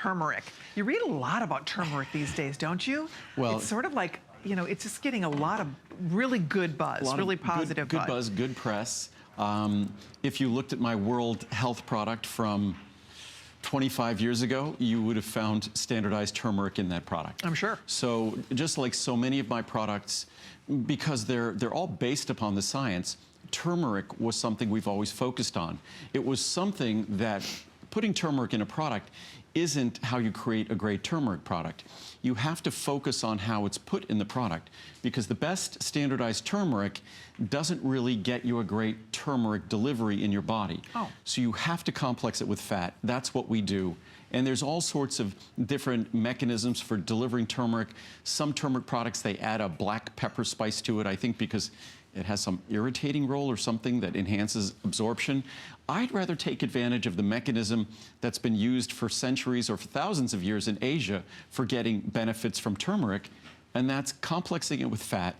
turmeric. You read a lot about turmeric these days, don't you? Well, it's sort of like, you know, it's just getting a lot of really good buzz, really positive good buzz, good press. If you looked at my World Health product from 25 years ago, you would have found standardized turmeric in that product. I'm sure. So just like so many of my products, because they're all based upon the science, turmeric was something we've always focused on. It was something that putting turmeric in a product isn't how you create a great turmeric product. You have to focus on how it's put in the product, because the best standardized turmeric doesn't really get you a great turmeric delivery in your body. Oh. So you have to complex it with fat. That's what we do. And there's all sorts of different mechanisms for delivering turmeric. Some turmeric products, they add a black pepper spice to it, I think because it has some irritating role or something that enhances absorption. I'd rather take advantage of the mechanism that's been used for centuries or for thousands of years in Asia for getting benefits from turmeric, and that's complexing it with fat.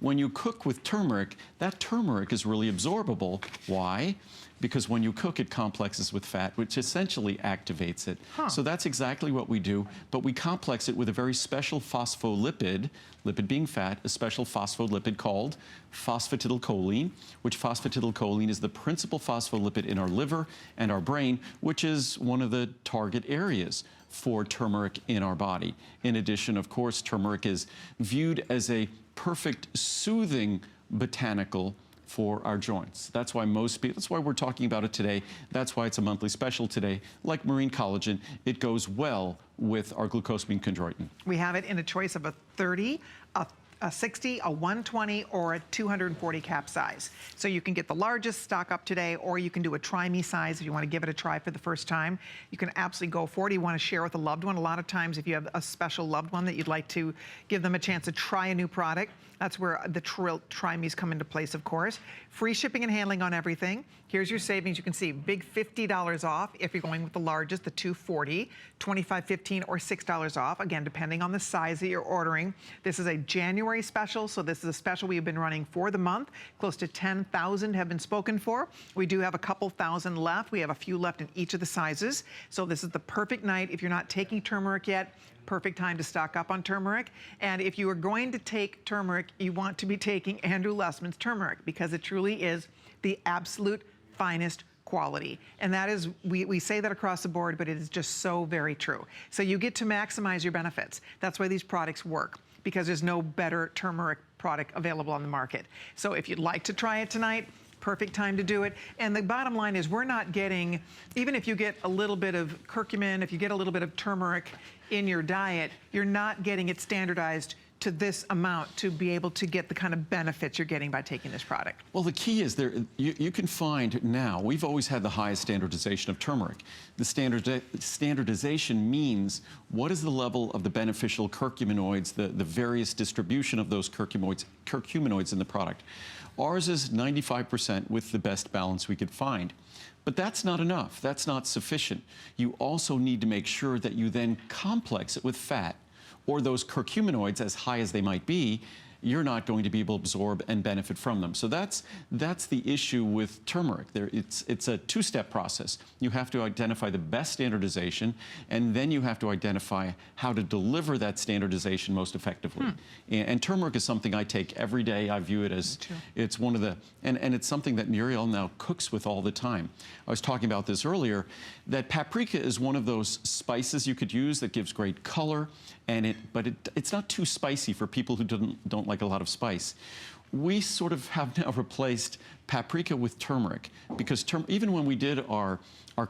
When you cook with turmeric, that turmeric is really absorbable. Why? Because when you cook, it complexes with fat, which essentially activates it. Huh. So that's exactly what we do, but we complex it with a very special phospholipid, lipid being fat, a special phospholipid called phosphatidylcholine, which phosphatidylcholine is the principal phospholipid in our liver and our brain, which is one of the target areas for turmeric in our body. In addition, of course, turmeric is viewed as a perfect soothing botanical for our joints. That's why most people, that's why we're talking about it today. That's why it's a monthly special today. Like marine collagen, it goes well with our glucosamine chondroitin. We have it in a choice of a 30, a 60, a 120, or a 240 cap size. So you can get the largest stock up today, or you can do a try me size if you want to give it a try for the first time. You can absolutely go for it. You want to share with a loved one. A lot of times if you have a special loved one that you'd like to give them a chance to try a new product, that's where the try me's come into place, of course. Free shipping and handling on everything. Here's your savings. You can see big $50 off if you're going with the largest, the 240, $25, $15, or $6 off. Again, depending on the size that you're ordering. This is a January special, so this is a special we've been running for the month. Close to 10,000 have been spoken for. We do have a couple thousand left. We have a few left in each of the sizes. So this is the perfect night if you're not taking turmeric yet. Perfect time to stock up on turmeric. And if you are going to take turmeric, you want to be taking Andrew Lessman's turmeric, because it truly is the absolute finest quality. And that is, we say that across the board, but it is just so very true. So you get to maximize your benefits. That's why these products work, because there's no better turmeric product available on the market. So if you'd like to try it tonight, perfect time to do it. And the bottom line is we're not getting, even if you get a little bit of curcumin, if you get a little bit of turmeric in your diet, you're not getting it standardized to this amount to be able to get the kind of benefits you're getting by taking this product. Well, the key is you can find now, we've always had the highest standardization of turmeric. The standardization means what is the level of the beneficial curcuminoids, the various distribution of those curcuminoids in the product. Ours is 95% with the best balance we could find. But that's not enough. That's not sufficient. You also need to make sure that you then complex it with fat, or those curcuminoids, as high as they might be, you're not going to be able to absorb and benefit from them. So that's the issue with turmeric. It's a two-step process. You have to identify the best standardization, and then you have to identify how to deliver that standardization most effectively. And turmeric is something I take every day. I view it as, it's one of the, and it's something that Muriel now cooks with all the time. I was talking about this earlier, that paprika is one of those spices you could use that gives great color, and but it's not too spicy for people who don't like a lot of spice. We sort of have now replaced paprika with turmeric, because even when we did our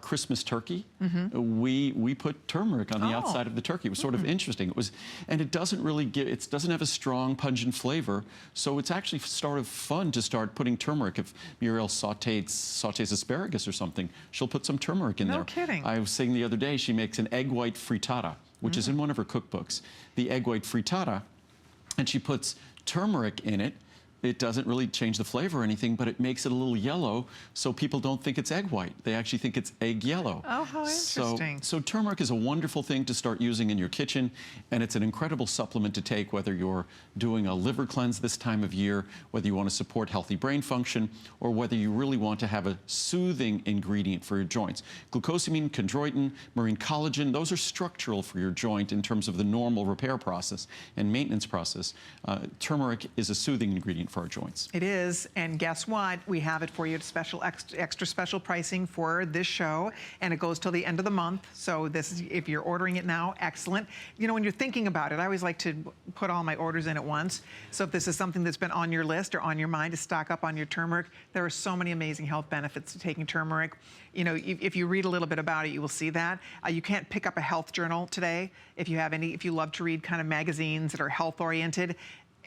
Christmas turkey, we put turmeric on the outside of the turkey. It was sort of interesting. It was, and it doesn't really it doesn't have a strong pungent flavor, so it's actually sort of fun to start putting turmeric. If Muriel sautés asparagus or something, she'll put some turmeric in there. No kidding. I was saying the other day, she makes an egg white frittata, which is in one of her cookbooks. The egg white frittata, and she puts turmeric in it, It doesn't really change the flavor or anything, but it makes it a little yellow, so people don't think it's egg white. They actually think it's egg yellow. Oh, how interesting. So turmeric is a wonderful thing to start using in your kitchen, and it's an incredible supplement to take whether you're doing a liver cleanse this time of year, whether you want to support healthy brain function, or whether you really want to have a soothing ingredient for your joints. Glucosamine, chondroitin, marine collagen, those are structural for your joint in terms of the normal repair process and maintenance process. Turmeric is a soothing ingredient for our joints. It is, and guess what? We have it for you at extra special pricing for this show, and it goes till the end of the month. So this is, if you're ordering it now, excellent. You know, when you're thinking about it, I always like to put all my orders in at once. So if this is something that's been on your list or on your mind to stock up on your turmeric, there are so many amazing health benefits to taking turmeric. You know, if you read a little bit about it, you will see that. You can't pick up a health journal today if you love to read kind of magazines that are health oriented.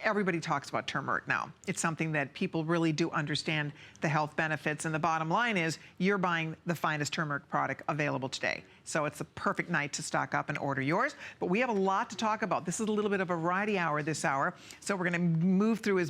Everybody talks about turmeric now. It's something that people really do understand the health benefits, and the bottom line is you're buying the finest turmeric product available today. So it's a perfect night to stock up and order yours. But we have a lot to talk about. This is a little bit of a variety hour this hour, so we're going to move through as